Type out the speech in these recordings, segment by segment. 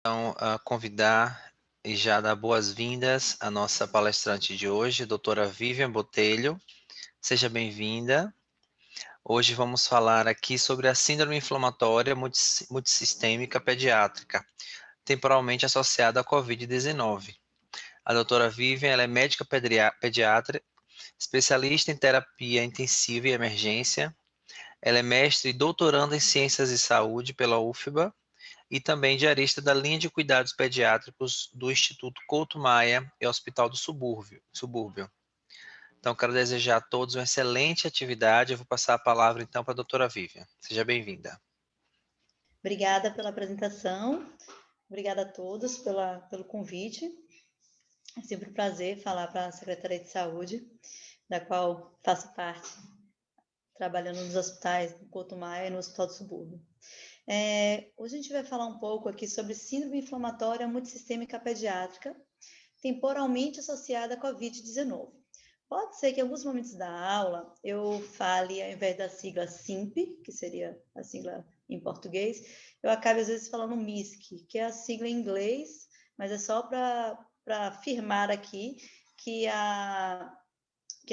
Então, convidar e já dar boas-vindas à nossa palestrante de hoje, doutora Vivian Botelho. Seja bem-vinda. Hoje vamos falar aqui sobre a síndrome inflamatória multissistêmica pediátrica, temporalmente associada à COVID-19. A doutora Vivian, ela é médica pediatra, especialista em terapia intensiva e emergência. Ela é mestre e doutoranda em ciências de saúde pela UFBA e também diarista da linha de cuidados pediátricos do Instituto Couto Maia e Hospital do Subúrbio. Então, quero desejar a todos uma excelente atividade. Eu vou passar a palavra, então, para a doutora Vivian. Seja bem-vinda. Obrigada pela apresentação, obrigada a todos pelo convite. É sempre um prazer falar para a Secretaria de Saúde, da qual faço parte, trabalhando nos hospitais do Couto Maia e no Hospital do Subúrbio. Hoje a gente vai falar um pouco aqui sobre síndrome inflamatória multissistêmica pediátrica, temporalmente associada à COVID-19. Pode ser que em alguns momentos da aula eu fale, ao invés da sigla SIMP, que seria a sigla em português, eu acabe às vezes falando MISC, que é a sigla em inglês, mas é só para afirmar aqui que a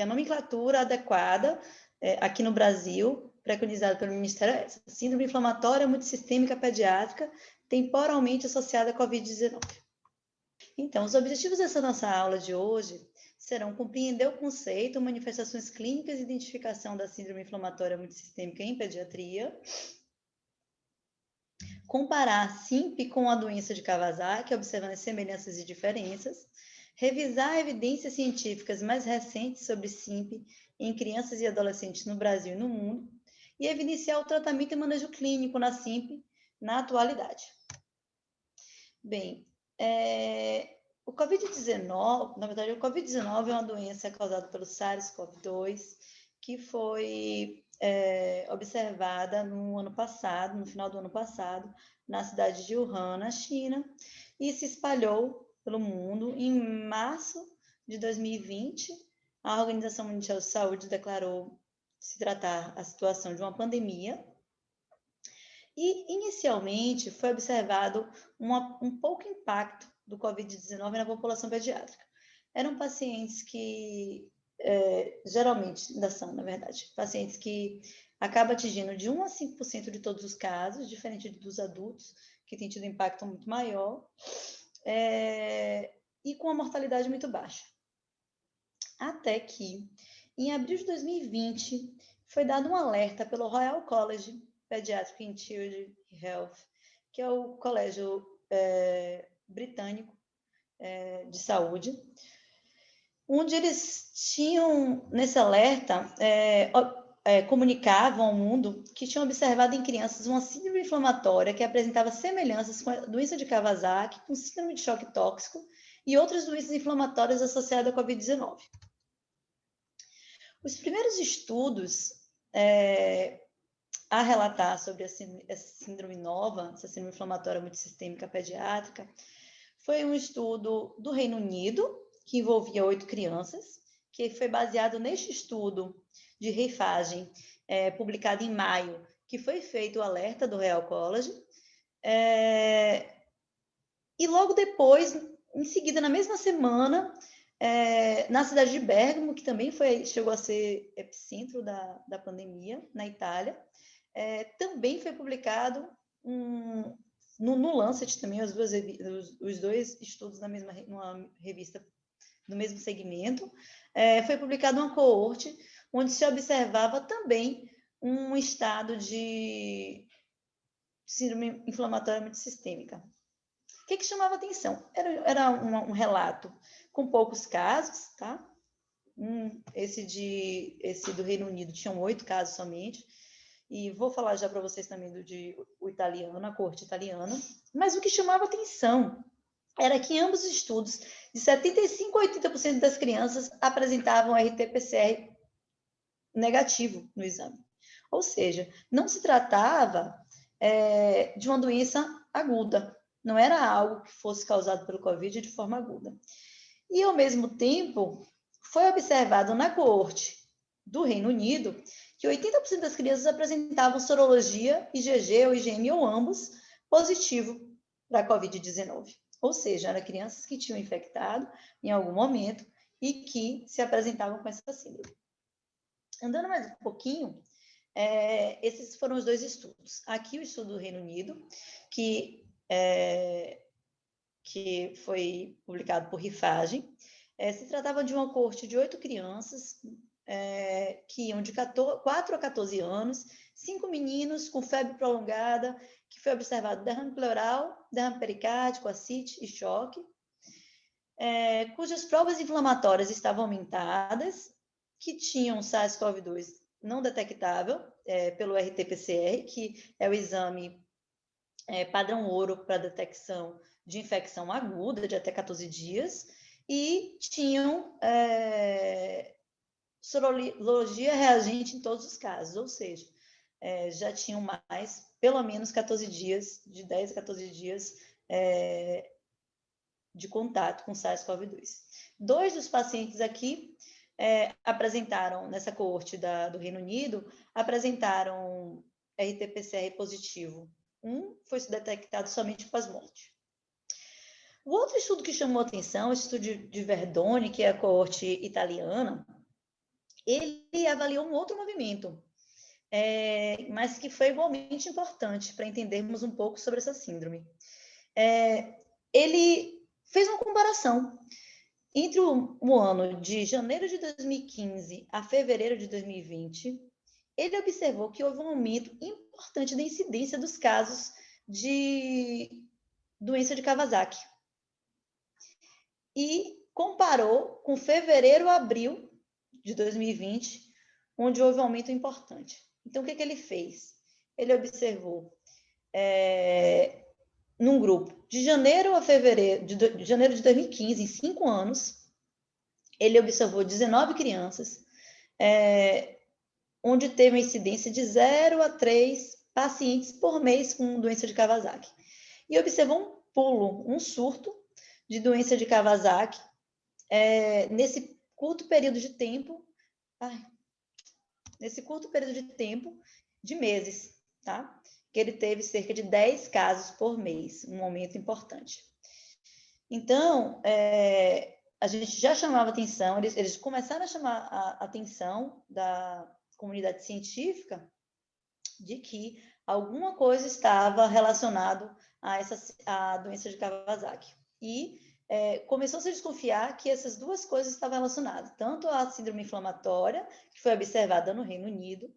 nomenclatura adequada aqui no Brasil, preconizada pelo Ministério, é essa: síndrome inflamatória multissistêmica pediátrica, temporalmente associada à COVID-19. Então, os objetivos dessa nossa aula de hoje serão compreender o conceito, manifestações clínicas e identificação da síndrome inflamatória multissistêmica em pediatria, comparar a SIMP com a doença de Kawasaki, observando as semelhanças e diferenças, revisar evidências científicas mais recentes sobre SIMP em crianças e adolescentes no Brasil e no mundo, e evidenciar o tratamento e manejo clínico na SIMP na atualidade. Bem, o COVID-19, na verdade, o COVID-19 é uma doença causada pelo SARS-CoV-2, que foi observada no ano passado, no final do ano passado, na cidade de Wuhan, na China, e se espalhou pelo mundo. Em março de 2020, a Organização Mundial de Saúde declarou se tratar a situação de uma pandemia. E, inicialmente, foi observado um pouco impacto do COVID-19 na população pediátrica. Eram pacientes que, geralmente, ainda são, na verdade, pacientes que acabam atingindo de 1 a 5% de todos os casos, diferente dos adultos, que têm tido um impacto muito maior, e com a mortalidade muito baixa. Até que, em abril de 2020, foi dado um alerta pelo Royal College Pediatric and Children's Health, que é o colégio britânico de saúde, onde eles tinham, nesse alerta, comunicavam ao mundo que tinham observado em crianças uma síndrome inflamatória que apresentava semelhanças com a doença de Kawasaki, com síndrome de choque tóxico e outras doenças inflamatórias associadas à COVID-19. Os primeiros estudos a relatar sobre essa síndrome nova, essa síndrome inflamatória multissistêmica pediátrica, foi um estudo do Reino Unido, que envolvia 8 crianças, que foi baseado neste estudo de reifagem, publicado em maio, que foi feito o alerta do Royal College, e logo depois, em seguida, na mesma semana, na cidade de Bergamo, que também chegou a ser epicentro da pandemia, na Itália, também foi publicado no Lancet também, os dois estudos numa revista do mesmo segmento. Foi publicado uma coorte onde se observava também um estado de síndrome inflamatória multissistêmica. O que chamava atenção? Era um relato com poucos casos, tá? Esse do Reino Unido tinham 8 casos somente, e vou falar já para vocês também o italiano, a corte italiana. Mas o que chamava atenção era que em ambos os estudos, de 75% a 80% das crianças apresentavam RT-PCR negativo no exame. Ou seja, não se tratava de uma doença aguda, não era algo que fosse causado pelo Covid de forma aguda. E, ao mesmo tempo, foi observado na coorte do Reino Unido que 80% das crianças apresentavam sorologia, IgG ou IgM, ou ambos, positivo para a Covid-19. Ou seja, eram crianças que tinham infectado em algum momento e que se apresentavam com essa síndrome. Andando mais um pouquinho, esses foram os dois estudos. Aqui o estudo do Reino Unido, que foi publicado por Rifagem, se tratava de uma coorte de 8 crianças que iam de 4 a 14 anos, 5 meninos com febre prolongada, que foi observado derrame pleural, derrame pericárdico, ascite e choque, cujas provas inflamatórias estavam aumentadas, que tinham SARS-CoV-2 não detectável pelo RT-PCR, que é o exame padrão ouro para detecção de infecção aguda de até 14 dias, e tinham sorologia reagente em todos os casos, ou seja, já tinham mais, pelo menos 14 dias, de 10 a 14 dias de contato com SARS-CoV-2. 2 dos pacientes aqui apresentaram, nessa coorte do Reino Unido, apresentaram RT-PCR positivo. Um foi detectado somente pós-morte. O outro estudo que chamou atenção, o estudo de Verdoni, que é a coorte italiana, ele avaliou um outro movimento, mas que foi igualmente importante para entendermos um pouco sobre essa síndrome. Ele fez uma comparação entre o ano de janeiro de 2015 a fevereiro de 2020. Ele observou que houve um aumento importante da incidência dos casos de doença de Kawasaki. E comparou com fevereiro a abril de 2020, onde houve um aumento importante. Então, o que ele fez? Ele observou num grupo de janeiro a fevereiro, de janeiro de 2015, em 5 anos, ele observou 19 crianças, onde teve uma incidência de 0 a 3 pacientes por mês com doença de Kawasaki. E observou um pulo, um surto de doença de Kawasaki nesse curto período de tempo, de meses, tá? Que ele teve cerca de 10 casos por mês, um aumento importante. Então, a gente já chamava atenção, eles começaram a chamar a atenção da comunidade científica de que alguma coisa estava relacionado a doença de Kawasaki. E começou-se a desconfiar que essas duas coisas estavam relacionadas, tanto a síndrome inflamatória, que foi observada no Reino Unido,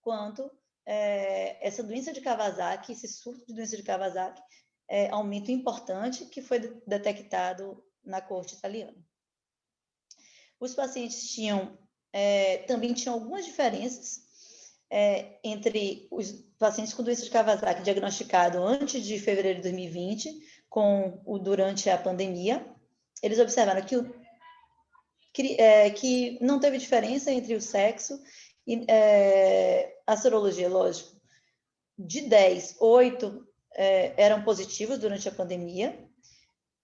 quanto essa doença de Kawasaki, esse surto de doença de Kawasaki, aumento importante que foi detectado na coorte italiana. Os pacientes também tinham algumas diferenças entre os pacientes com doença de Kawasaki diagnosticado antes de fevereiro de 2020 com o durante a pandemia. Eles observaram que não teve diferença entre o sexo e a sorologia, lógico. De 10, 8 eram positivos durante a pandemia.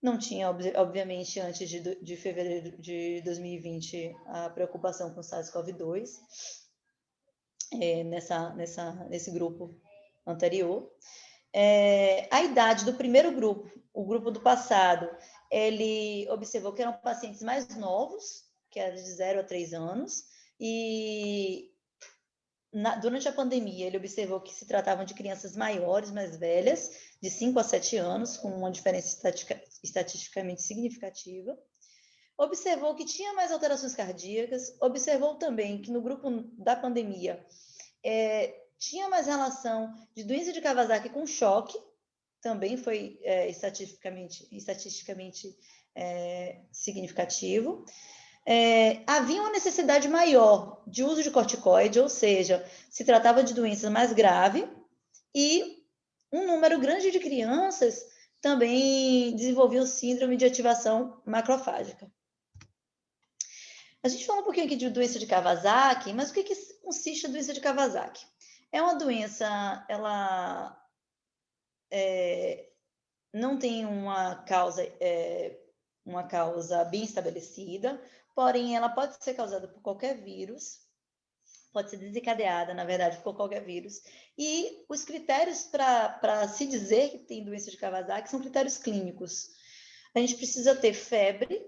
Não tinha, obviamente, antes de fevereiro de 2020, a preocupação com SARS-CoV-2 nesse grupo anterior. A idade do primeiro grupo, o grupo do passado, ele observou que eram pacientes mais novos, que eram de 0 a 3 anos, e durante a pandemia, ele observou que se tratavam de crianças maiores, mais velhas, de 5 a 7 anos, com uma diferença estatisticamente significativa. Observou que tinha mais alterações cardíacas, observou também que no grupo da pandemia tinha mais relação de doença de Kawasaki com choque, também foi estatisticamente significativo. Havia uma necessidade maior de uso de corticoide, ou seja, se tratava de doença mais grave, e um número grande de crianças também desenvolviam síndrome de ativação macrofágica. A gente falou um pouquinho aqui de doença de Kawasaki, mas o que consiste a doença de Kawasaki? É uma doença, ela não tem uma causa bem estabelecida, porém ela pode ser causada por qualquer vírus, pode ser desencadeada, na verdade, por qualquer vírus. E os critérios para se dizer que tem doença de Kawasaki são critérios clínicos. A gente precisa ter febre,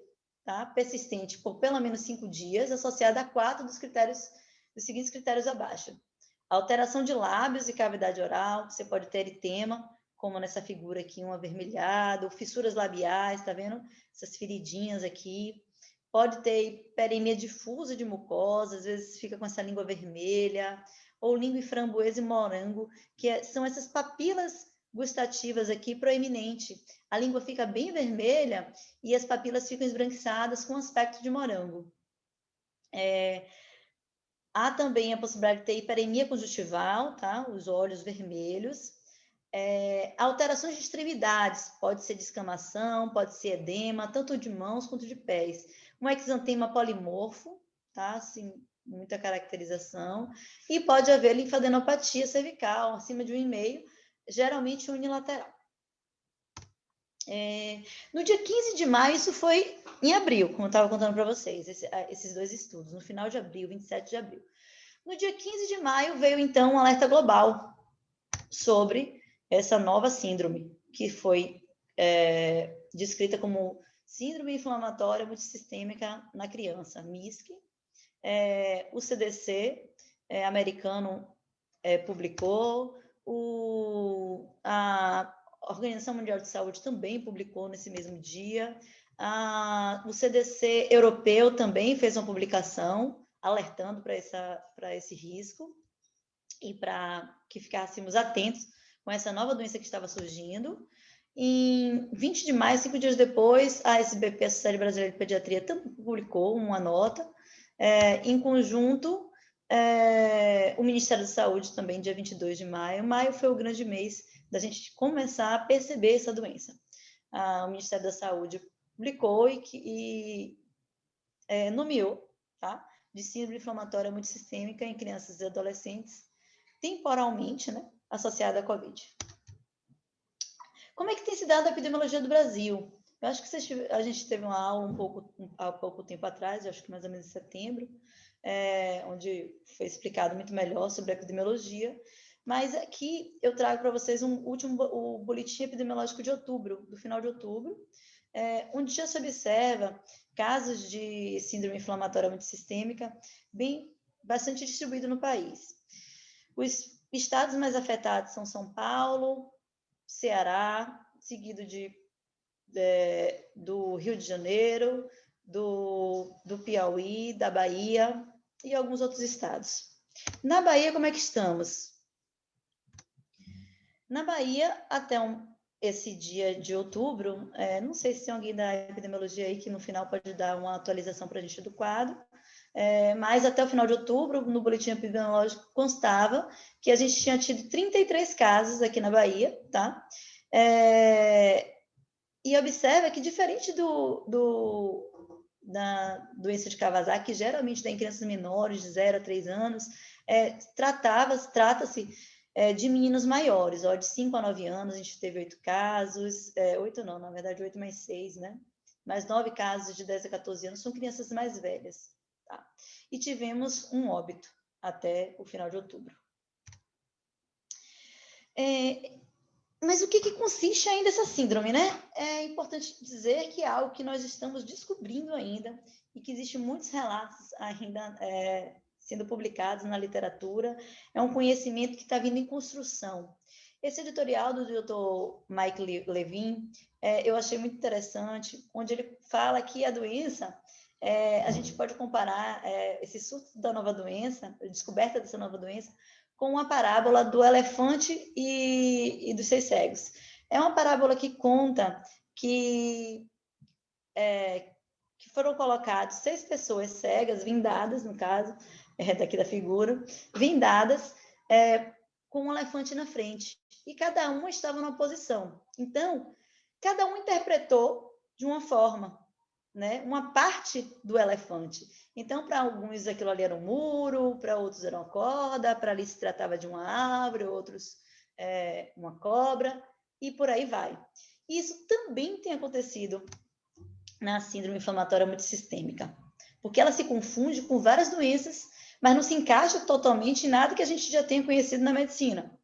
tá, persistente por pelo menos 5 dias, associada a 4 dos seguintes critérios abaixo. Alteração de lábios e cavidade oral, você pode ter eritema, como nessa figura aqui, um avermelhado, fissuras labiais, tá vendo? Essas feridinhas aqui. Pode ter hiperemia difusa de mucosa, às vezes fica com essa língua vermelha, ou língua framboesa e morango, são essas papilas gustativas aqui proeminente. A língua fica bem vermelha e as papilas ficam esbranquiçadas com aspecto de morango. Há também a possibilidade de ter hiperemia conjuntival, tá? Os olhos vermelhos. Alterações de extremidades, pode ser descamação, pode ser edema, tanto de mãos quanto de pés. Um exantema polimorfo, tá? Assim, muita caracterização. E pode haver linfadenopatia cervical, acima de 1,5, geralmente unilateral. No dia 15 de maio, isso foi em abril, como eu estava contando para vocês, esses 2 estudos, no final de abril, 27 de abril. No dia 15 de maio, veio então um alerta global sobre essa nova síndrome, que foi descrita como síndrome inflamatória multissistêmica na criança, MISC. O CDC americano publicou, a Organização Mundial de Saúde também publicou nesse mesmo dia, o CDC europeu também fez uma publicação alertando para esse risco e para que ficássemos atentos com essa nova doença que estava surgindo. Em 20 de maio, 5 dias depois, a SBP, a Sociedade Brasileira de Pediatria, também publicou uma nota. Em conjunto, o Ministério da Saúde também, dia 22 de maio. Maio foi o grande mês da gente começar a perceber essa doença. O Ministério da Saúde publicou e nomeou, tá? De síndrome inflamatória multissistêmica em crianças e adolescentes, temporalmente, né, associada à Covid. Como é que tem se dado a epidemiologia do Brasil? Eu acho que a gente teve uma aula há pouco tempo atrás, acho que mais ou menos em setembro, onde foi explicado muito melhor sobre a epidemiologia, mas aqui eu trago para vocês o boletim epidemiológico de outubro, do final de outubro, onde já se observa casos de síndrome inflamatória multissistêmica bastante distribuído no país. Os estados mais afetados são São Paulo, Ceará, seguido do Rio de Janeiro, do Piauí, da Bahia e alguns outros estados. Na Bahia, como é que estamos? Na Bahia, até esse dia de outubro, não sei se tem alguém da epidemiologia aí que no final pode dar uma atualização para a gente do quadro, mas até o final de outubro, no boletim epidemiológico, constava que a gente tinha tido 33 casos aqui na Bahia, tá? E observa que, diferente da doença de Kawasaki, que geralmente tem crianças menores, de 0 a 3 anos, trata-se de meninos maiores, de 5 a 9 anos, a gente teve 8 casos, 8 não, na verdade 8 mais 6, né? Mas 9 casos de 10 a 14 anos são crianças mais velhas, tá? E tivemos um óbito até o final de outubro. Mas o que consiste ainda essa síndrome, né? É importante dizer que é algo que nós estamos descobrindo ainda e que existem muitos relatos ainda sendo publicados na literatura. É um conhecimento que está vindo em construção. Esse editorial do Dr. Mike Levin, eu achei muito interessante, onde ele fala que a doença, a gente pode comparar esse surto da nova doença, a descoberta dessa nova doença, com uma parábola do elefante e dos 6 cegos. É uma parábola que conta que foram colocadas 6 pessoas cegas, vindadas, no caso, daqui da figura, vindadas, com um elefante na frente. E cada uma estava numa posição. Então, cada um interpretou de uma forma, né, uma parte do elefante. Então, para alguns aquilo ali era um muro, para outros era uma corda, para ali se tratava de uma árvore, outros uma cobra, e por aí vai. Isso também tem acontecido na síndrome inflamatória multissistêmica, porque ela se confunde com várias doenças, mas não se encaixa totalmente em nada que a gente já tenha conhecido na medicina.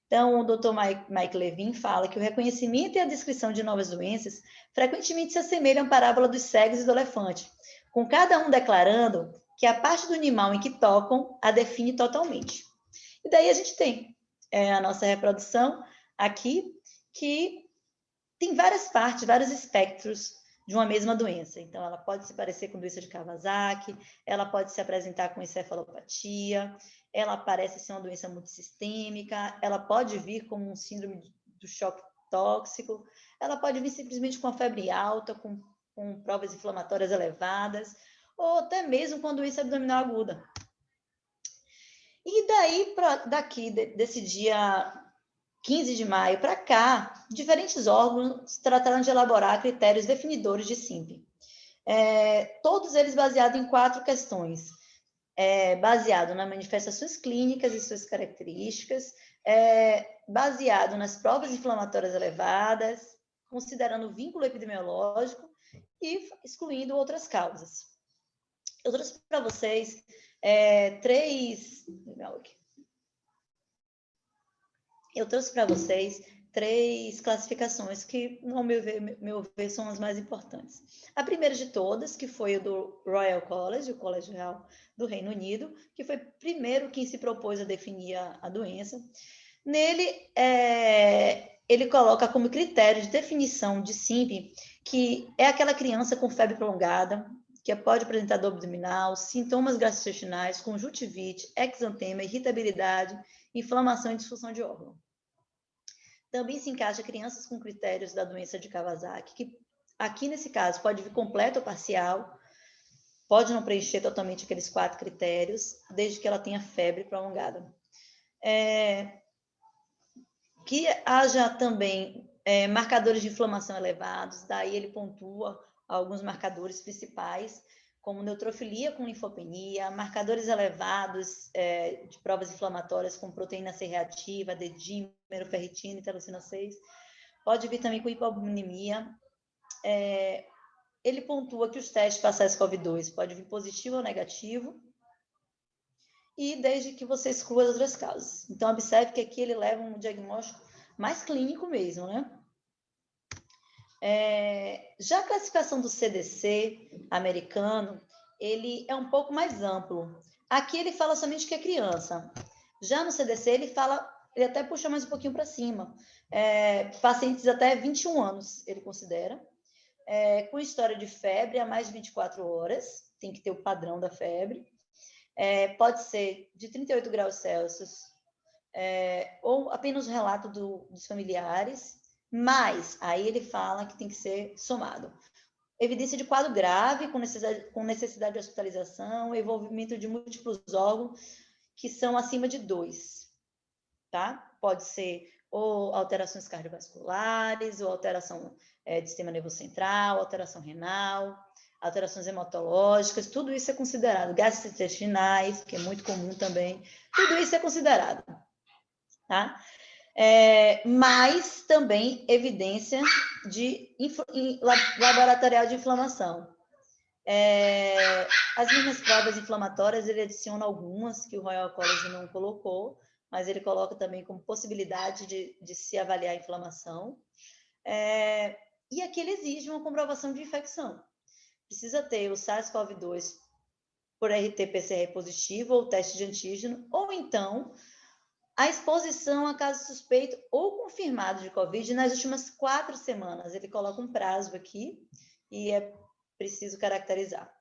Então, o Dr. Mike Levin fala que o reconhecimento e a descrição de novas doenças frequentemente se assemelham à parábola dos cegos e do elefante, com cada um declarando que a parte do animal em que tocam a define totalmente. E daí a gente tem a nossa reprodução aqui, que tem várias partes, vários espectros de uma mesma doença. Então, ela pode se parecer com doença de Kawasaki, ela pode se apresentar com encefalopatia, ela parece ser uma doença multissistêmica, ela pode vir como um síndrome do choque tóxico, ela pode vir simplesmente com a febre alta, com provas inflamatórias elevadas, ou até mesmo com doença abdominal aguda. E daí, daqui, desse dia 15 de maio para cá, diferentes órgãos trataram de elaborar critérios definidores de SIMP. Todos eles baseados em 4 questões. Baseado nas manifestações clínicas e suas características, baseado nas provas inflamatórias elevadas, considerando o vínculo epidemiológico e excluindo outras causas. Eu trouxe para vocês 3 classificações que, ao meu ver, são as mais importantes. A primeira de todas, que foi o do Royal College, o Colégio Real do Reino Unido, que foi primeiro quem se propôs a definir a doença. Nele, ele coloca como critério de definição de SIMP que é aquela criança com febre prolongada, que pode apresentar dor abdominal, sintomas gastrointestinais, conjuntivite, exantema, irritabilidade, inflamação e disfunção de órgão. Também se encaixa crianças com critérios da doença de Kawasaki, que aqui nesse caso pode vir completo ou parcial, pode não preencher totalmente aqueles 4 critérios, desde que ela tenha febre prolongada. Que haja também marcadores de inflamação elevados, daí ele pontua alguns marcadores principais, como neutrofilia com linfopenia, marcadores elevados de provas inflamatórias com proteína C reativa, dedímero, ferritina, interleucina 6. Pode vir também com hipobulimia. Ele pontua que os testes para SARS-CoV-2 pode vir positivo ou negativo, e desde que você exclua as outras causas. Então, observe que aqui ele leva um diagnóstico mais clínico mesmo, né? Já a classificação do CDC americano, ele é um pouco mais amplo. Aqui ele fala somente que é criança. Já no CDC ele até puxa mais um pouquinho para cima. Pacientes até 21 anos, ele considera. Com história de febre há mais de 24 horas, tem que ter o padrão da febre. Pode ser de 38 graus Celsius, ou apenas o relato dos familiares, mas aí ele fala que tem que ser somado. Evidência de quadro grave, com necessidade de hospitalização, envolvimento de múltiplos órgãos que são acima de 2, tá? Pode ser ou alterações cardiovasculares, ou alteração de sistema nervoso central, alteração renal, alterações hematológicas, tudo isso é considerado. Gastrointestinais, que é muito comum também, tudo isso é considerado, tá? Mas também evidência de laboratorial de inflamação. As mesmas provas inflamatórias, ele adiciona algumas que o Royal College não colocou, mas ele coloca também como possibilidade de se avaliar a inflamação. E aqui ele exige uma comprovação de infecção. Precisa ter o SARS-CoV-2 por RT-PCR positivo ou teste de antígeno, ou então a exposição a caso suspeito ou confirmado de Covid nas últimas 4 semanas. Ele coloca um prazo aqui e é preciso caracterizar.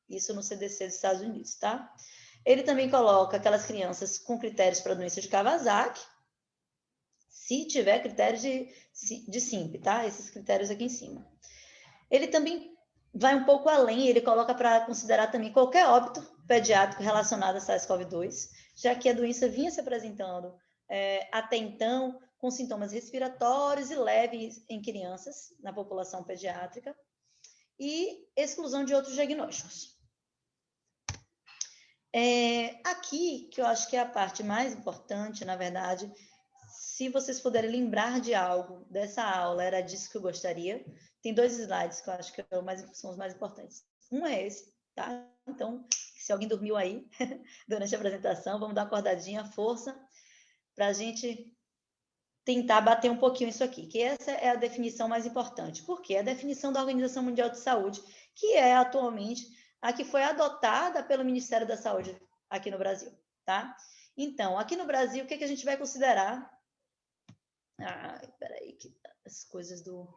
Isso no CDC dos Estados Unidos, tá? Ele também coloca aquelas crianças com critérios para doença de Kawasaki, se tiver critérios de SIMP, tá? Esses critérios aqui em cima. Ele também vai um pouco além, ele coloca para considerar também qualquer óbito pediátrico relacionado a SARS-CoV-2, já que a doença vinha se apresentando até então com sintomas respiratórios e leves em crianças, na população pediátrica, e exclusão de outros diagnósticos. Aqui, que eu acho que é a parte mais importante, na verdade, se vocês puderem lembrar de algo dessa aula, era disso que eu gostaria. Tem 2 slides que eu acho que são os mais importantes. Um é esse, tá? Então, se alguém dormiu aí durante a apresentação, vamos dar uma acordadinha, força, para a gente tentar bater um pouquinho isso aqui, que essa é a definição mais importante. Por quê? A definição da Organização Mundial de Saúde, que é atualmente a que foi adotada pelo Ministério da Saúde aqui no Brasil, tá? Então, aqui no Brasil, o que a gente vai considerar? Peraí, que as coisas do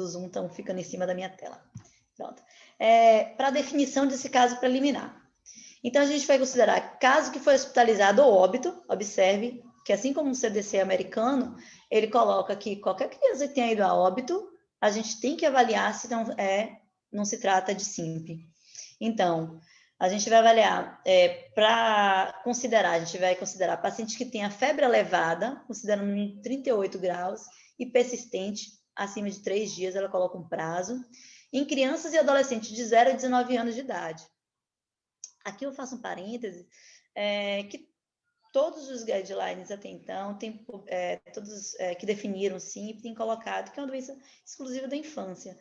Zoom estão ficando em cima da minha tela. Pronto. Para a definição desse caso preliminar. Então, a gente vai considerar caso que foi hospitalizado ou óbito, observe que assim como o CDC americano, ele coloca que qualquer criança que tenha ido a óbito, a gente tem que avaliar se não se trata de SIMP. Então, a gente vai avaliar, para considerar, a gente vai considerar paciente que tenha febre elevada, considerando 38 graus, e persistente, acima de 3 dias, ela coloca um prazo, em crianças e adolescentes de 0 a 19 anos de idade. Aqui eu faço um parêntese, que todos os guidelines até então, todos que definiram o SIMP, têm colocado que é uma doença exclusiva da infância.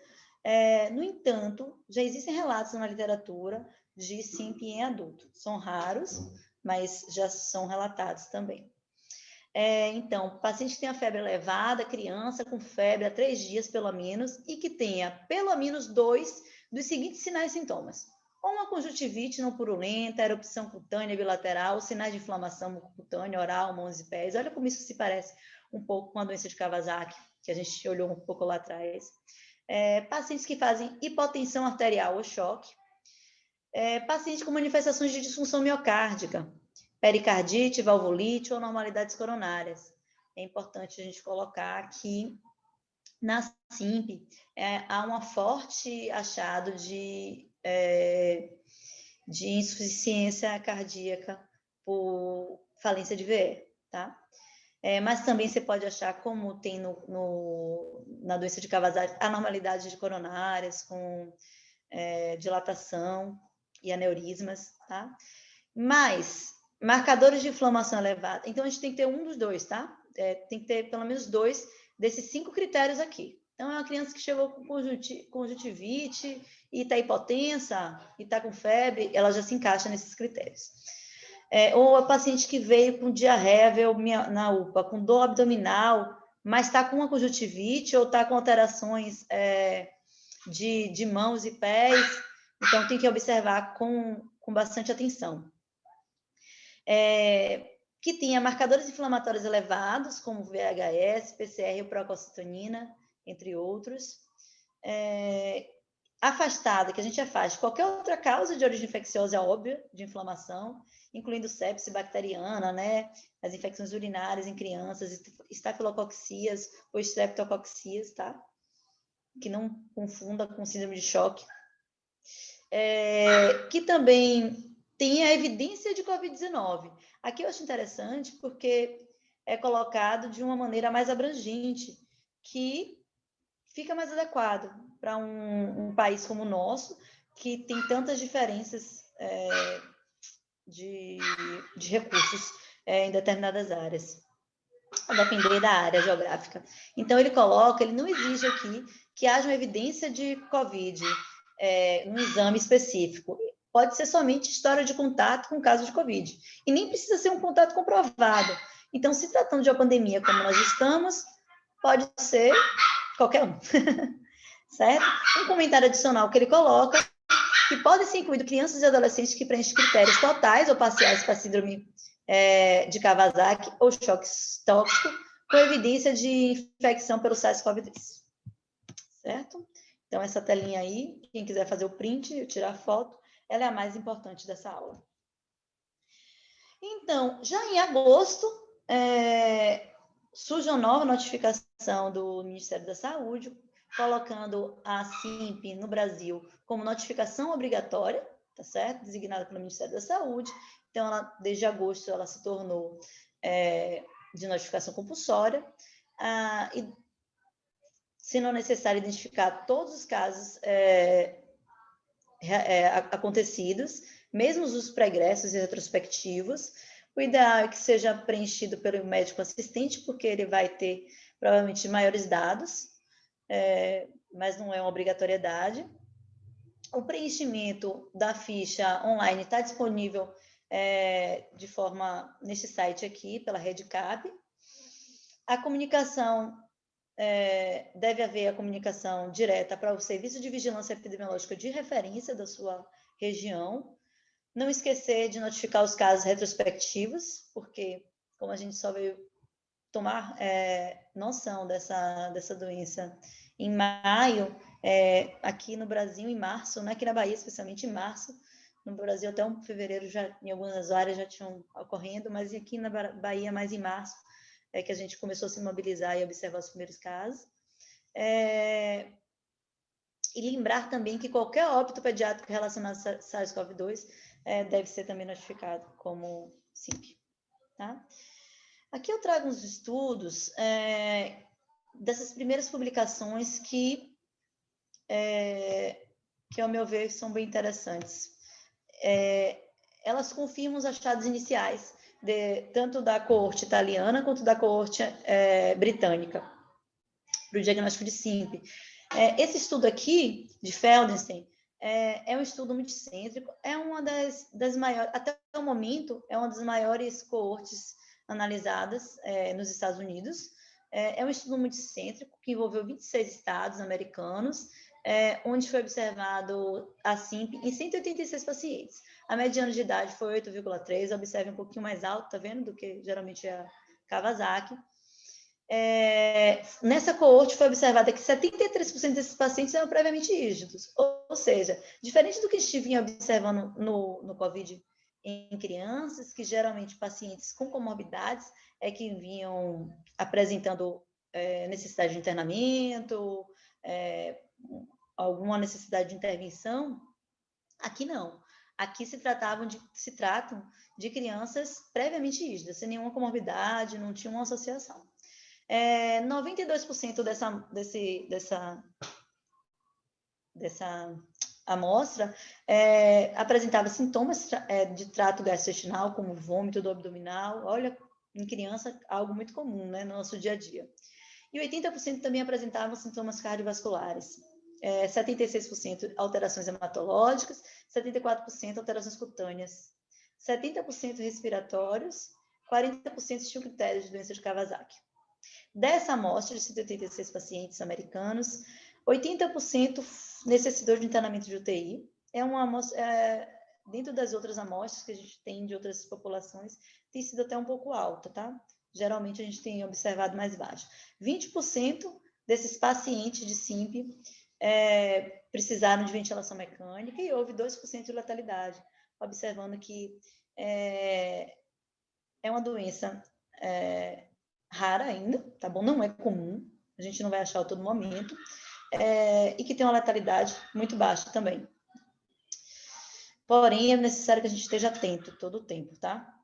No entanto, já existem relatos na literatura de SIMP em adulto. São raros, mas já são relatados também. Então, paciente que tenha febre elevada, criança com febre há 3 dias pelo menos, e que tenha pelo menos 2 dos seguintes sinais e sintomas. Ou uma conjuntivite não purulenta, erupção cutânea bilateral, sinais de inflamação cutânea, oral, mãos e pés. Olha como isso se parece um pouco com a doença de Kawasaki, que a gente olhou um pouco lá atrás. Pacientes que fazem hipotensão arterial ou choque. Pacientes com manifestações de disfunção miocárdica, pericardite, valvulite ou normalidades coronárias. É importante a gente colocar que na SIMP há um forte achado de insuficiência cardíaca por falência de VE, tá? Mas também você pode achar, como tem na doença de Kawasaki, anormalidades coronárias com dilatação e aneurismas, tá? Mas marcadores de inflamação elevada, então a gente tem que ter um dos dois, tá? Tem que ter pelo menos 2 desses 5 critérios aqui. Então, é uma criança que chegou com conjuntivite e está hipotensa, e está com febre, ela já se encaixa nesses critérios. Ou a paciente que veio com diarreia, veio na UPA, com dor abdominal, mas está com uma conjuntivite ou está com alterações de mãos e pés, então tem que observar com bastante atenção. Que tenha marcadores inflamatórios elevados, como VHS, PCR ou procalcitonina, entre outros. Afastada, que a gente afasta qualquer outra causa de origem infecciosa óbvia de inflamação, incluindo sepse bacteriana, né? As infecções urinárias em crianças, estafilococcías ou streptococcías, tá? Que não confunda com síndrome de choque. Que também tem a evidência de Covid-19. Aqui eu acho interessante porque é colocado de uma maneira mais abrangente, que fica mais adequado para um país como o nosso, que tem tantas diferenças de recursos em determinadas áreas, a depender da área geográfica. Então, ele não exige aqui que haja uma evidência de Covid num exame específico. Pode ser somente história de contato com caso de Covid. E nem precisa ser um contato comprovado. Então, se tratando de uma pandemia como nós estamos, pode ser qualquer um. Certo? Um comentário adicional que ele coloca, que pode ser incluído crianças e adolescentes que preenchem critérios totais ou parciais para síndrome de Kawasaki ou choque tóxico, com evidência de infecção pelo SARS-CoV-2. Certo? Então, essa telinha aí, quem quiser fazer o print, tirar foto, ela é a mais importante dessa aula. Então, já em agosto, surge uma nova notificação do Ministério da Saúde, colocando a SIMP no Brasil como notificação obrigatória, tá certo? Designada pelo Ministério da Saúde. Então, desde agosto, ela se tornou de notificação compulsória. E, se não necessário, identificar todos os casos acontecidos, mesmo os pregressos e retrospectivos. O ideal é que seja preenchido pelo médico assistente, porque ele vai ter, provavelmente, maiores dados, mas não é uma obrigatoriedade. O preenchimento da ficha online está disponível de forma neste site aqui, pela REDCap. A comunicação, deve haver a comunicação direta para o Serviço de Vigilância Epidemiológica de referência da sua região. Não esquecer de notificar os casos retrospectivos, porque como a gente só veio tomar noção dessa doença em maio, aqui no Brasil em março, né, aqui na Bahia especialmente em março, no Brasil até fevereiro já em algumas áreas já tinham ocorrendo, mas aqui na Bahia mais em março é que a gente começou a se mobilizar e observar os primeiros casos. E lembrar também que qualquer óbito pediátrico relacionado a SARS-CoV-2 deve ser também notificado como SIMP. Tá? Aqui eu trago uns estudos dessas primeiras publicações que, ao meu ver, são bem interessantes. Elas confirmam os achados iniciais, tanto da coorte italiana quanto da coorte britânica, para o diagnóstico de SIMP. Esse estudo aqui, de Feldenstein, é um estudo multicêntrico, é uma das maiores, até o momento, é uma das maiores coortes analisadas nos Estados Unidos. É um estudo multicêntrico que envolveu 26 estados americanos, onde foi observado a SIMP em 186 pacientes. A mediana de idade foi 8,3, observe um pouquinho mais alto, tá vendo, do que geralmente é a Kawasaki. Nessa coorte foi observada que 73% desses pacientes eram previamente rígidos, ou seja, diferente do que a gente vinha observando no COVID em crianças, que geralmente pacientes com comorbidades que vinham apresentando necessidade de internamento, alguma necessidade de intervenção, aqui não. Aqui se tratam de crianças previamente rígidas, sem nenhuma comorbidade, não tinha uma associação. 92% dessa amostra apresentava sintomas de trato gastrointestinal, como vômito do abdominal. Olha, em criança, algo muito comum, né, no nosso dia a dia. E 80% também apresentavam sintomas cardiovasculares. 76% alterações hematológicas, 74% alterações cutâneas, 70% respiratórios, 40% tinham critérios de doença de Kawasaki. Dessa amostra de 186 pacientes americanos, 80% necessitou de internamento de UTI. É uma amostra, dentro das outras amostras que a gente tem de outras populações, tem sido até um pouco alta, tá? Geralmente a gente tem observado mais baixo. 20% desses pacientes de SIMP precisaram de ventilação mecânica e houve 2% de letalidade, observando que é uma doença rara ainda, tá bom? Não é comum, a gente não vai achar a todo momento, e que tem uma letalidade muito baixa também. Porém, é necessário que a gente esteja atento todo o tempo, tá?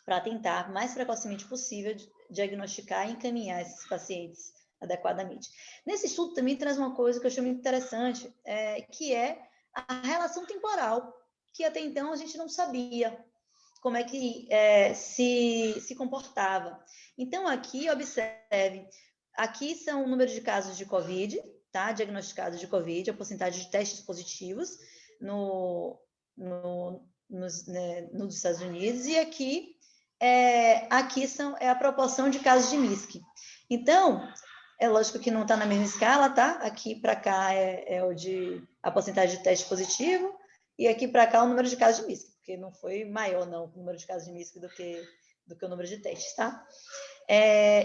Para tentar, mais precocemente possível, diagnosticar e encaminhar esses pacientes adequadamente. Nesse estudo também traz uma coisa que eu achei muito interessante, que é a relação temporal, que até então a gente não sabia como é que se comportava. Então, aqui, observe, aqui são o número de casos de COVID, tá? Diagnosticados de COVID, a porcentagem de testes positivos nos Estados Unidos, e aqui é a proporção de casos de MISC. Então, é lógico que não está na mesma escala, tá? Aqui para cá é a porcentagem de teste positivo, e aqui para cá o número de casos de MISC, porque não foi maior, não, o número de casos de MISC do que o número de testes, tá?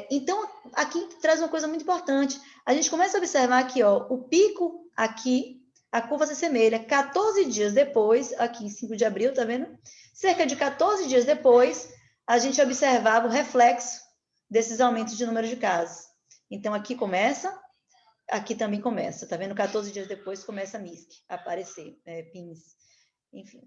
Então, aqui traz uma coisa muito importante. A gente começa a observar aqui, ó, o pico aqui, a curva se assemelha. 14 dias depois, aqui em 5 de abril, tá vendo? Cerca de 14 dias depois, a gente observava o reflexo desses aumentos de número de casos. Então, aqui começa, aqui também começa, tá vendo? 14 dias depois começa a MISC a aparecer, PINS, enfim.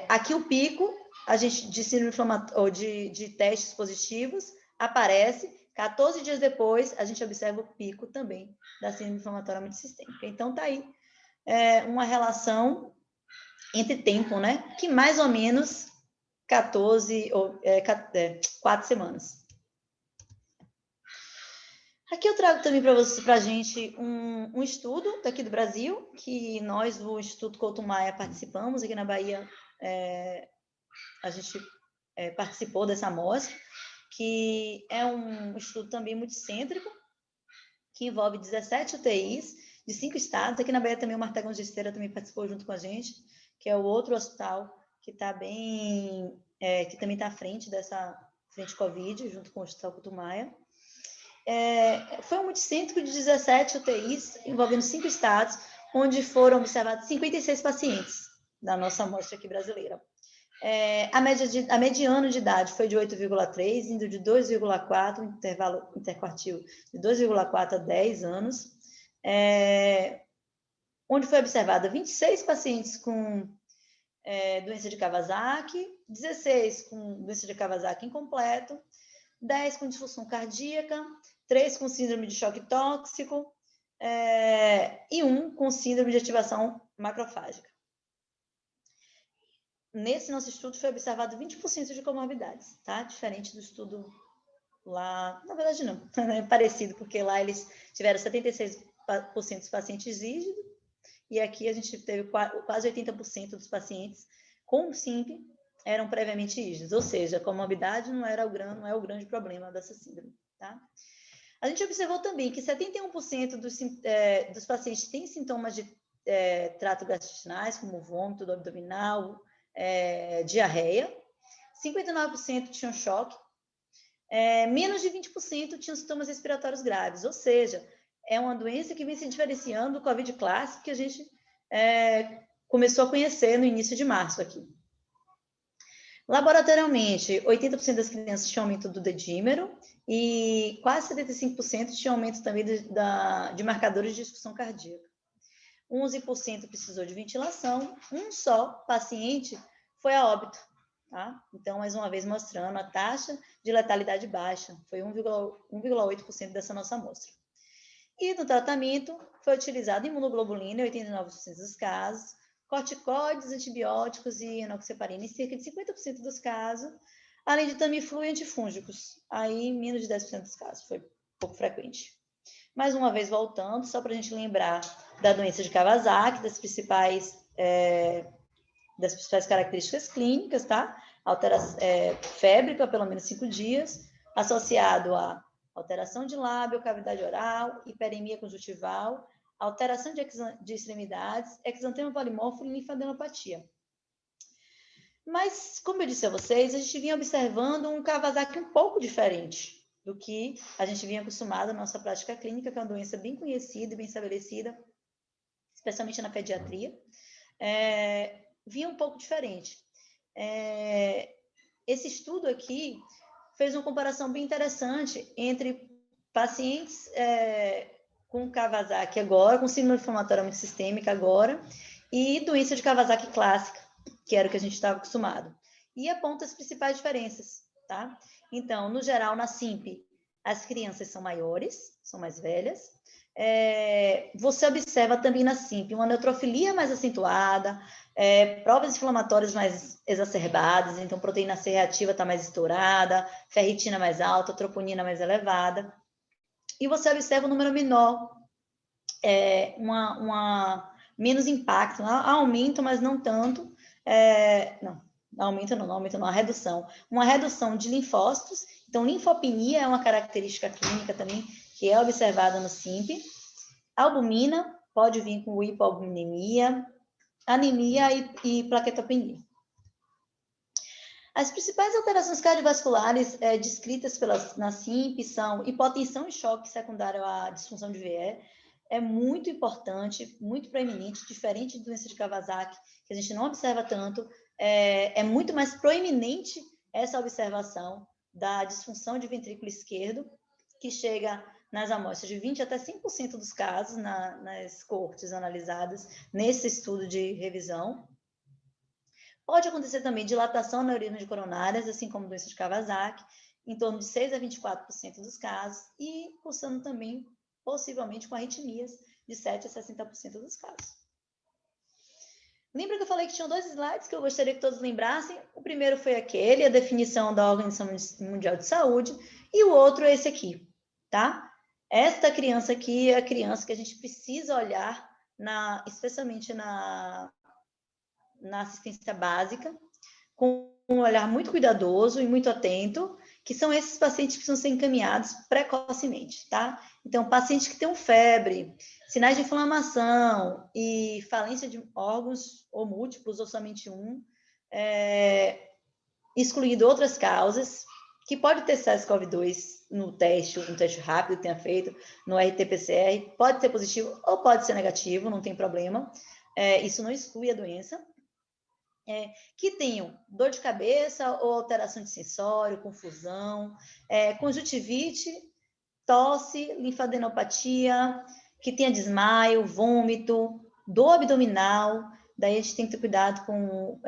Aqui o pico, a gente, de síndrome inflamatória, de testes positivos, aparece. 14 dias depois, a gente observa o pico também da síndrome inflamatória multissistêmica. Então, tá aí uma relação entre tempo, né? Que mais ou menos 4 semanas. Aqui eu trago também para a gente um estudo daqui do Brasil, que nós do Instituto Couto Maia participamos, aqui na Bahia a gente participou dessa amostra, que é um estudo também multicêntrico, que envolve 17 UTIs de 5 estados. Aqui na Bahia também o Martagão de Esteira também participou junto com a gente, que é o outro hospital que está bem, que também está à frente dessa frente Covid, junto com o Hospital Couto Maia. Foi um multicêntrico de 17 UTIs, envolvendo 5 estados, onde foram observados 56 pacientes da nossa amostra aqui brasileira. A mediana de idade foi de 8,3, indo de 2,4, intervalo interquartil de 2,4 a 10 anos, onde foi observada 26 pacientes com doença de Kawasaki, 16 com doença de Kawasaki incompleto, 10 com disfunção cardíaca, 3 com síndrome de choque tóxico e 1 com síndrome de ativação macrofágica. Nesse nosso estudo foi observado 20% de comorbidades, tá? Diferente do estudo lá, na verdade não, é parecido, porque lá eles tiveram 76% dos pacientes rígidos, e aqui a gente teve quase 80% dos pacientes com SIMP eram previamente rígidos, ou seja, a comorbidade não é o grande problema dessa síndrome, tá? A gente observou também que 71% dos pacientes têm sintomas de trato gastrointestinais, como vômito do abdominal, diarreia, 59% tinham choque, menos de 20% tinham sintomas respiratórios graves, ou seja, é uma doença que vem se diferenciando do Covid clássico que a gente começou a conhecer no início de março aqui. Laboratorialmente, 80% das crianças tinham aumento do dedímero e quase 75% tinham aumento também de marcadores de disfunção cardíaca. 11% precisou de ventilação, um só paciente foi a óbito, tá? Então, mais uma vez mostrando a taxa de letalidade baixa, foi 1,8% dessa nossa amostra. E no tratamento foi utilizado imunoglobulina em 89% dos casos, corticoides, antibióticos e enoxaparina em cerca de 50% dos casos, além de Tamiflu e antifúngicos, aí menos de 10% dos casos, foi pouco frequente. Mais uma vez voltando, só para a gente lembrar da doença de Kawasaki, das principais características clínicas, tá? Febre para pelo menos 5 dias, associado a alteração de lábio, cavidade oral, hiperemia conjuntival, alteração de extremidades, exantema polimorfo e linfadenopatia. Mas, como eu disse a vocês, a gente vinha observando um Kawasaki um pouco diferente do que a gente vinha acostumado na nossa prática clínica, que é uma doença bem conhecida e bem estabelecida, especialmente na pediatria. Vinha um pouco diferente. Esse estudo aqui fez uma comparação bem interessante entre pacientes com Kawasaki agora, com síndrome inflamatória multissistêmica agora, e doença de Kawasaki clássica, que era o que a gente estava acostumado. E aponta as principais diferenças, tá? Então, no geral, na SIMP, as crianças são maiores, são mais velhas. Você observa também na SIMP uma neutrofilia mais acentuada, provas inflamatórias mais exacerbadas, então proteína C reativa está mais estourada, ferritina mais alta, troponina mais elevada. E você observa um número menor, menos impacto, aumento, mas não tanto, uma redução. Uma redução de linfócitos, então linfopenia é uma característica clínica também que é observada no SIMP. Albumina pode vir com hipoalbuminemia, anemia e plaquetopenia. As principais alterações cardiovasculares descritas na SIMP são hipotensão e choque secundário à disfunção de VE, é muito importante, muito proeminente, diferente de doença de Kawasaki, que a gente não observa tanto, é muito mais proeminente essa observação da disfunção de ventrículo esquerdo, que chega nas amostras de 20% até 100% dos casos nas coortes analisadas nesse estudo de revisão. Pode acontecer também dilatação na urina de coronárias, assim como doença de Kawasaki, em torno de 6% a 24% dos casos, e cursando também, possivelmente, com arritmias, de 7% a 60% dos casos. Lembra que eu falei que tinham 2 slides que eu gostaria que todos lembrassem? O primeiro foi aquele, a definição da Organização Mundial de Saúde, e o outro é esse aqui, tá? Esta criança aqui é a criança que a gente precisa olhar, especialmente na assistência básica, com um olhar muito cuidadoso e muito atento, que são esses pacientes que precisam ser encaminhados precocemente, tá? Então, pacientes que têm febre, sinais de inflamação e falência de órgãos, ou múltiplos, ou somente um, excluindo outras causas, que pode ter SARS-CoV-2 no teste, um teste rápido que tenha feito, no RT-PCR, pode ser positivo ou pode ser negativo, não tem problema. Isso não exclui a doença. Que tenham dor de cabeça ou alteração de sensório, confusão, conjuntivite, tosse, linfadenopatia, que tenha desmaio, vômito, dor abdominal. Daí a gente tem que ter cuidado com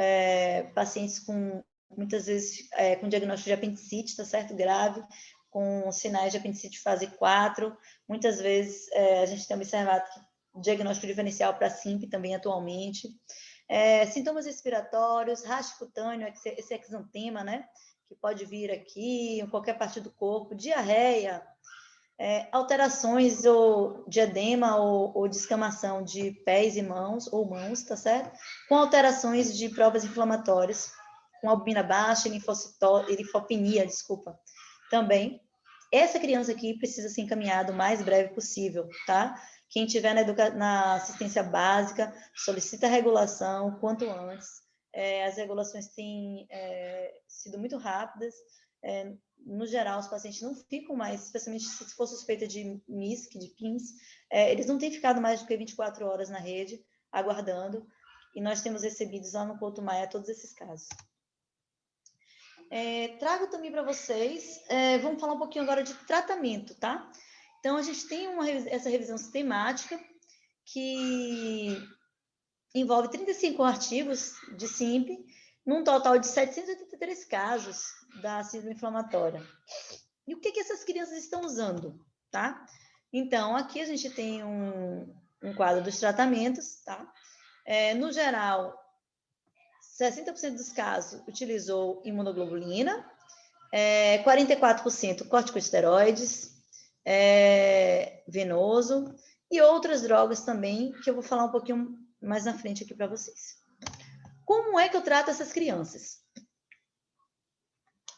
pacientes com, muitas vezes, com diagnóstico de apendicite, tá certo? Grave, com sinais de apendicite fase 4. Muitas vezes a gente tem observado diagnóstico diferencial para SIMP também atualmente. Sintomas respiratórios, rastro cutâneo, esse exantema, né? Que pode vir aqui, em qualquer parte do corpo, diarreia, alterações de edema ou descamação de pés e mãos, ou mãos, tá certo? Com alterações de provas inflamatórias, com albumina baixa, linfopenia, desculpa, também. Essa criança aqui precisa ser encaminhada o mais breve possível, tá? Quem tiver na assistência básica, solicita a regulação o quanto antes. As regulações têm sido muito rápidas. No geral, os pacientes não ficam mais, especialmente se for suspeita de MISC, de PINS, eles não têm ficado mais do que 24 horas na rede, aguardando, e nós temos recebidos lá no Couto Maia todos esses casos. Trago também para vocês, vamos falar um pouquinho agora de tratamento, tá? Então, a gente tem essa revisão sistemática que envolve 35 artigos de SIMP, num total de 783 casos da síndrome inflamatória. E o que essas crianças estão usando, tá? Então, aqui a gente tem um quadro dos tratamentos, tá? No geral, 60% dos casos utilizou imunoglobulina, 44% corticosteroides, venoso, e outras drogas também, que eu vou falar um pouquinho mais na frente aqui para vocês. Como é que eu trato essas crianças?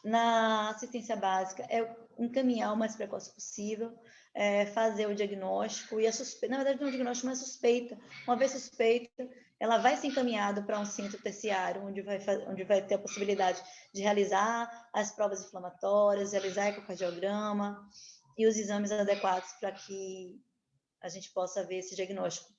Na assistência básica, encaminhar o mais precoce possível, fazer o diagnóstico e a suspeita. Na verdade, não é um diagnóstico, mas suspeita. Uma vez suspeita, ela vai ser encaminhada para um centro terciário, onde vai ter a possibilidade de realizar as provas inflamatórias, realizar ecocardiograma e os exames adequados para que a gente possa ver esse diagnóstico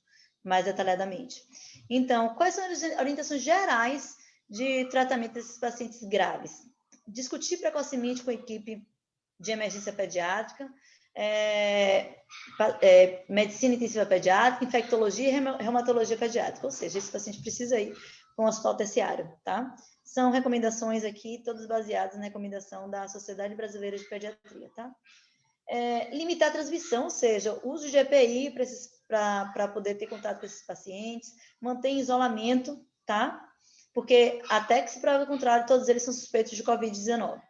mais detalhadamente. Então, quais são as orientações gerais de tratamento desses pacientes graves? Discutir precocemente com a equipe de emergência pediátrica, medicina intensiva pediátrica, infectologia e reumatologia pediátrica, ou seja, esse paciente precisa ir com o hospital terciário, tá? São recomendações aqui, todas baseadas na recomendação da Sociedade Brasileira de Pediatria, tá? Limitar a transmissão, ou seja, uso de EPI para poder ter contato com esses pacientes, manter em isolamento, tá? Porque até que se prove o contrário, todos eles são suspeitos de Covid-19.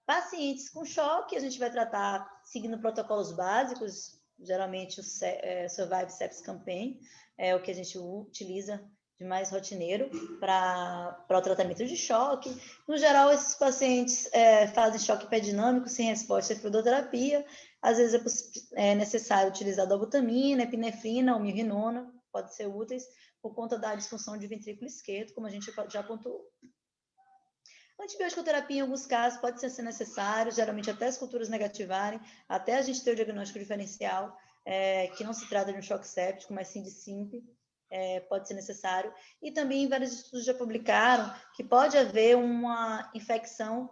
Pacientes com choque, a gente vai tratar seguindo protocolos básicos, geralmente o Survive Sepsis Campaign é o que a gente utiliza de mais rotineiro para o tratamento de choque. No geral, esses pacientes fazem choque hiperdinâmico sem resposta à fluidoterapia. Às vezes é necessário utilizar dobutamina, epinefrina ou milrinona, pode ser úteis, por conta da disfunção de ventrículo esquerdo, como a gente já apontou. Antibiótico terapia, em alguns casos, pode ser necessário, geralmente até as culturas negativarem, até a gente ter o diagnóstico diferencial, que não se trata de um choque séptico, mas sim de SIMP, pode ser necessário. E também vários estudos já publicaram que pode haver uma infecção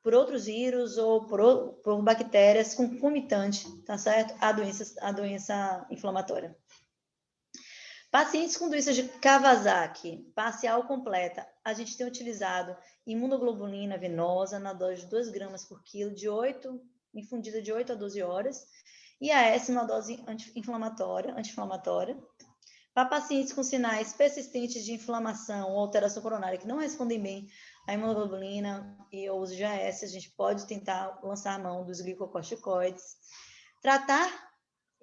por outros vírus ou por bactérias concomitante, tá certo? A doença inflamatória. Pacientes com doença de Kawasaki, parcial ou completa, a gente tem utilizado imunoglobulina venosa na dose de 2 gramas por quilo, infundida de 8 a 12 horas, e AS numa dose anti-inflamatória. Para pacientes com sinais persistentes de inflamação ou alteração coronária que não respondem bem a imunoglobulina e o uso de AS, a gente pode tentar lançar a mão dos glicocorticoides, tratar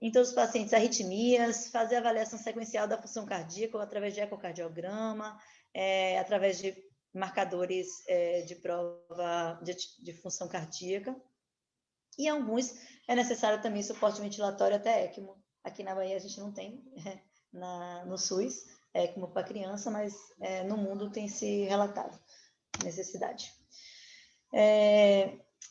em todos os pacientes arritmias, fazer avaliação sequencial da função cardíaca através de ecocardiograma, através de marcadores de prova de função cardíaca. E alguns é necessário também suporte ventilatório até ECMO. Aqui na Bahia a gente não tem, no SUS, ECMO para criança, mas no mundo tem se relatado necessidade.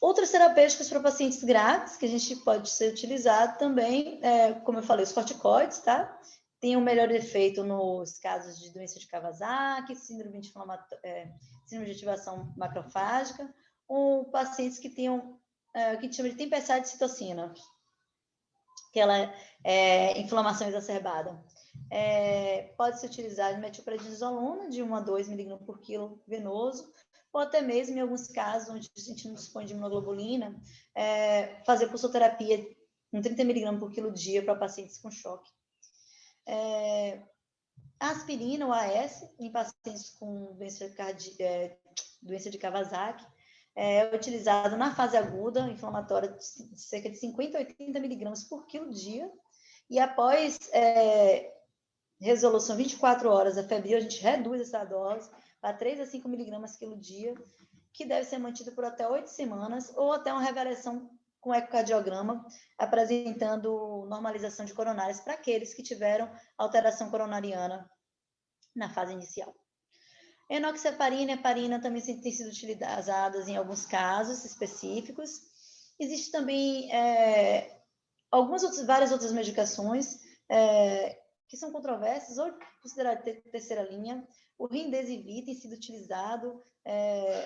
Outras terapêuticas para pacientes graves, que a gente pode ser utilizado também, como eu falei, os corticoides, tá? Tem um melhor efeito nos casos de doença de Kawasaki, síndrome de ativação macrofágica, ou pacientes que tenham que a gente chama de tempestade de citocina, que ela é inflamação exacerbada. Pode ser utilizado metilprednisolona de 1 a 2 mg por quilo venoso, ou até mesmo, em alguns casos, onde a gente não dispõe de imunoglobulina, fazer pulsoterapia com 30 mg por quilo dia para pacientes com choque. A aspirina, o AS, em pacientes com doença de Kawasaki, é utilizado na fase aguda, inflamatória, de cerca de 50 a 80 miligramas por quilo dia, e após resolução 24 horas a febril, a gente reduz essa dose para 3 a 5 miligramas quilo dia, que deve ser mantido por até 8 semanas, ou até uma reavaliação com ecocardiograma, apresentando normalização de coronárias para aqueles que tiveram alteração coronariana na fase inicial. Enoxaparina e heparina também têm sido utilizadas em alguns casos específicos. Existe também várias outras medicações que são controversas ou consideradas de terceira linha. O Remdesivir tem sido utilizado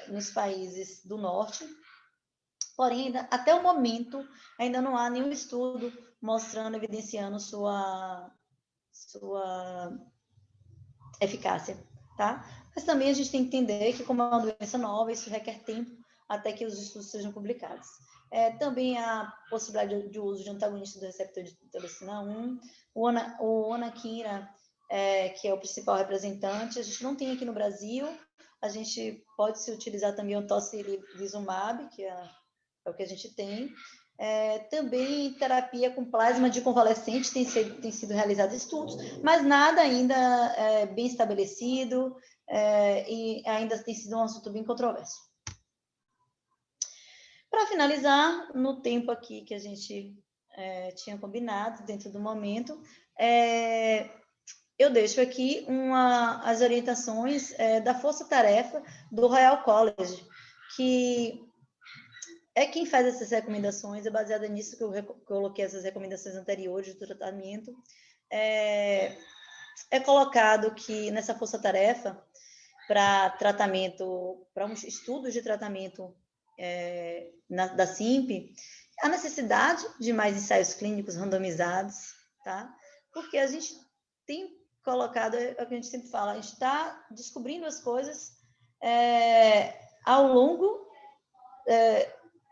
nos países do norte, porém, até o momento, ainda não há nenhum estudo mostrando, evidenciando sua eficácia, tá? Mas também a gente tem que entender que, como é uma doença nova, isso requer tempo até que os estudos sejam publicados. Também a possibilidade de uso de antagonista do receptor de interleucina 1, o anakinra, que é o principal representante, a gente não tem aqui no Brasil. A gente pode se utilizar também o tocilizumab, que é o que a gente tem. Também terapia com plasma de convalescente tem sido realizados estudos, mas nada ainda bem estabelecido e ainda tem sido um assunto bem controverso. Para finalizar, no tempo aqui que a gente tinha combinado, dentro do momento, eu deixo aqui as orientações da força-tarefa do Royal College, que é quem faz essas recomendações. É baseada nisso que eu coloquei essas recomendações anteriores de tratamento. É colocado que nessa força-tarefa, para tratamento, para uns estudos de tratamento da SIMP, a necessidade de mais ensaios clínicos randomizados, tá? Porque a gente tem colocado, é o que a gente sempre fala, a gente está descobrindo as coisas ao longo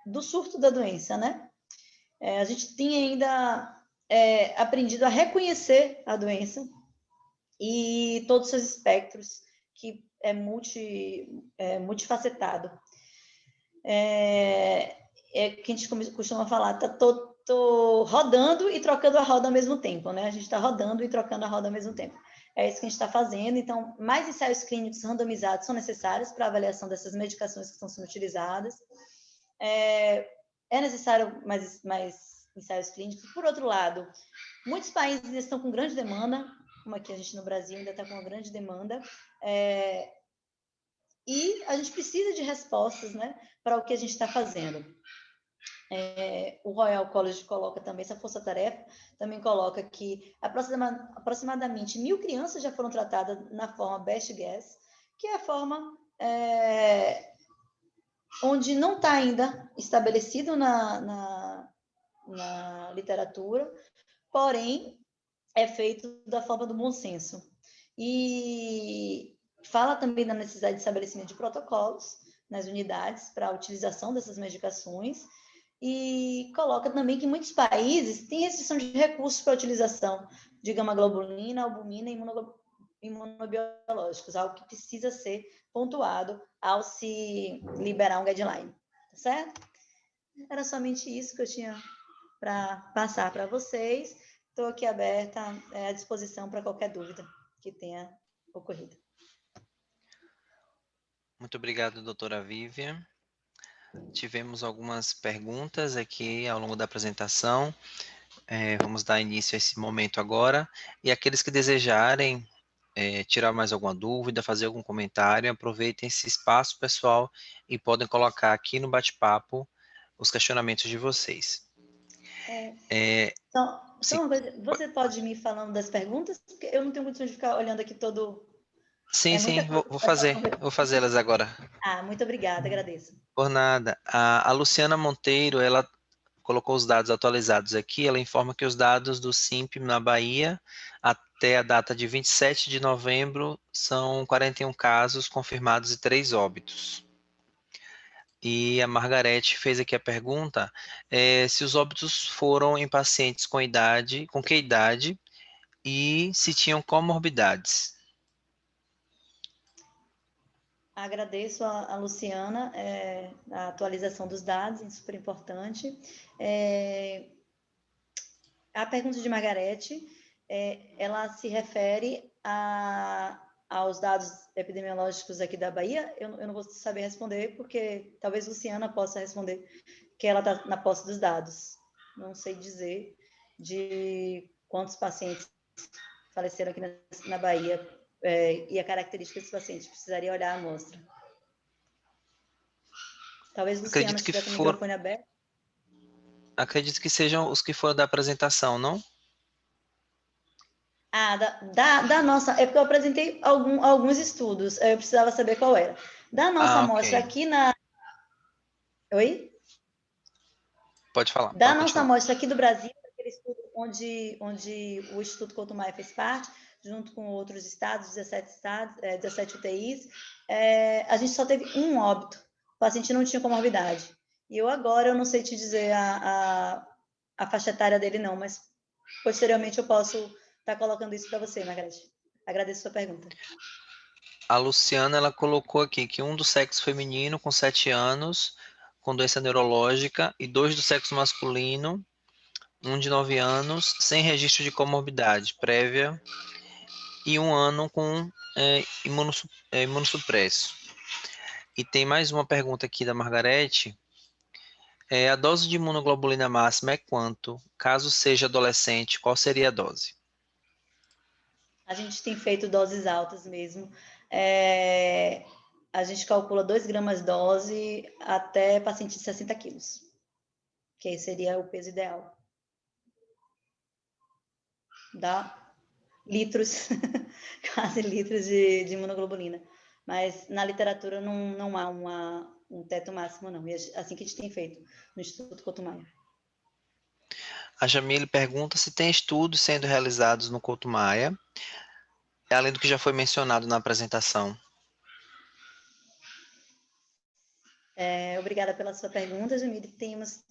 do surto da doença, né? A gente tem ainda aprendido a reconhecer a doença e todos os seus espectros, que é multifacetado. Que a gente costuma falar, tô rodando e trocando a roda ao mesmo tempo, né? A gente está rodando e trocando a roda ao mesmo tempo. É isso que a gente está fazendo. Então, mais ensaios clínicos randomizados são necessários para a avaliação dessas medicações que estão sendo utilizadas. É necessário mais ensaios clínicos. Por outro lado, muitos países estão com grande demanda, como aqui a gente no Brasil ainda está com uma grande demanda, e a gente precisa de respostas, né, para o que a gente está fazendo. O Royal College coloca também, essa força-tarefa também coloca que aproximadamente 1.000 crianças já foram tratadas na forma Best Guess, que é a forma onde não está ainda estabelecido na literatura, porém é feito da forma do bom senso. E fala também da necessidade de estabelecimento de protocolos nas unidades para a utilização dessas medicações, e coloca também que muitos países têm restrição de recursos para a utilização de gama-globulina, albumina e imunobiológicos, algo que precisa ser pontuado ao se liberar um guideline, tá certo? Era somente isso que eu tinha para passar para vocês. Estou aqui aberta, à disposição para qualquer dúvida que tenha ocorrido. Muito obrigado, doutora Vivian. Tivemos algumas perguntas aqui ao longo da apresentação. Vamos dar início a esse momento agora. E aqueles que desejarem tirar mais alguma dúvida, fazer algum comentário, aproveitem esse espaço, pessoal, e podem colocar aqui no bate-papo os questionamentos de vocês. Só uma coisa, você pode me falando das perguntas? Porque eu não tenho condição de ficar olhando aqui todo... Sim, muita sim, coisa. vou fazê-las agora. Muito obrigada, agradeço. Por nada. A Luciana Monteiro, ela colocou os dados atualizados aqui, ela informa que os dados do SIMP na Bahia, até a data de 27 de novembro, são 41 casos confirmados e 3 óbitos. E a Margarete fez aqui a pergunta, se os óbitos foram em pacientes com que idade e se tinham comorbidades. Agradeço a Luciana, a atualização dos dados, é super importante. A pergunta de Margarete, ela se refere aos dados epidemiológicos aqui da Bahia? Eu não vou saber responder, porque talvez Luciana possa responder, que ela está na posse dos dados. Não sei dizer de quantos pacientes faleceram aqui na Bahia e a característica desses pacientes. Precisaria olhar a amostra. Talvez Luciana estiver com o microfone aberto. Acredito que sejam os que foram da apresentação, não? Da nossa... É porque eu apresentei alguns estudos, eu precisava saber qual era. Da nossa amostra okay. aqui na... Oi? Pode falar. Da nossa amostra aqui do Brasil, aquele estudo onde o Instituto Couto Maia fez parte, junto com outros estados, 17 estados, 17 UTIs, a gente só teve um óbito. O paciente não tinha comorbidade. E eu não sei te dizer a faixa etária dele, não, mas posteriormente eu posso estar colocando isso para você, Margarete. Agradeço a sua pergunta. A Luciana, ela colocou aqui que um do sexo feminino com 7 anos, com doença neurológica, e 2 do sexo masculino, um de 9 anos, sem registro de comorbidade prévia, e 1 ano com imunossupresso. E tem mais uma pergunta aqui da Margarete. A dose de imunoglobulina máxima é quanto? Caso seja adolescente, qual seria a dose? A gente tem feito doses altas mesmo. A gente calcula 2 gramas dose até paciente de 60 quilos, que seria o peso ideal. Dá litros, quase litros de imunoglobulina. Mas na literatura não há um teto máximo, não. E é assim que a gente tem feito no Instituto Couto Maia. A Jamile pergunta se tem estudos sendo realizados no Couto Maia, além do que já foi mencionado na apresentação. Obrigada pela sua pergunta, Jamile. Temos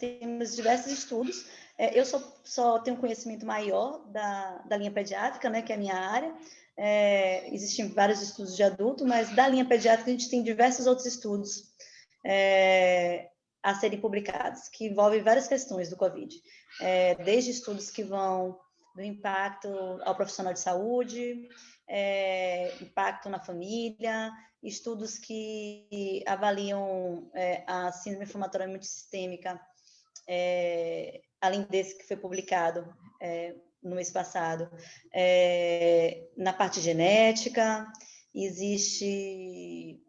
diversos estudos. Eu só tenho conhecimento maior da linha pediátrica, né, que é a minha área. Existem vários estudos de adulto, mas da linha pediátrica a gente tem diversos outros estudos a serem publicados, que envolvem várias questões do COVID. Desde estudos que vão do impacto ao profissional de saúde, impacto na família, estudos que avaliam a síndrome inflamatória multissistêmica, além desse que foi publicado no mês passado, na parte genética, existe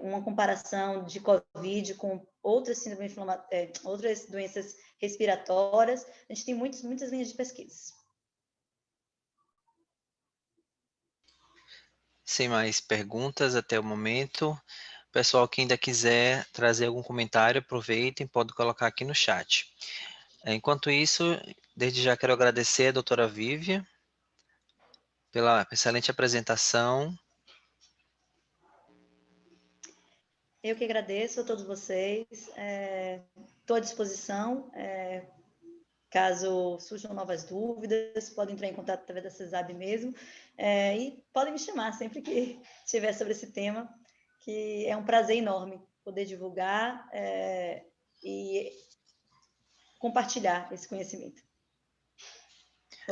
uma comparação de COVID com outras síndromes outras doenças respiratórias. A gente tem muitas linhas de pesquisa. Sem mais perguntas até o momento. Pessoal que ainda quiser trazer algum comentário, aproveitem, pode colocar aqui no chat. Enquanto isso, desde já quero agradecer a doutora Vivian pela excelente apresentação. Eu que agradeço a todos vocês. Estou à disposição. Caso surjam novas dúvidas, podem entrar em contato através da CESAB mesmo, e podem me chamar sempre que tiver sobre esse tema, que é um prazer enorme poder divulgar e compartilhar esse conhecimento.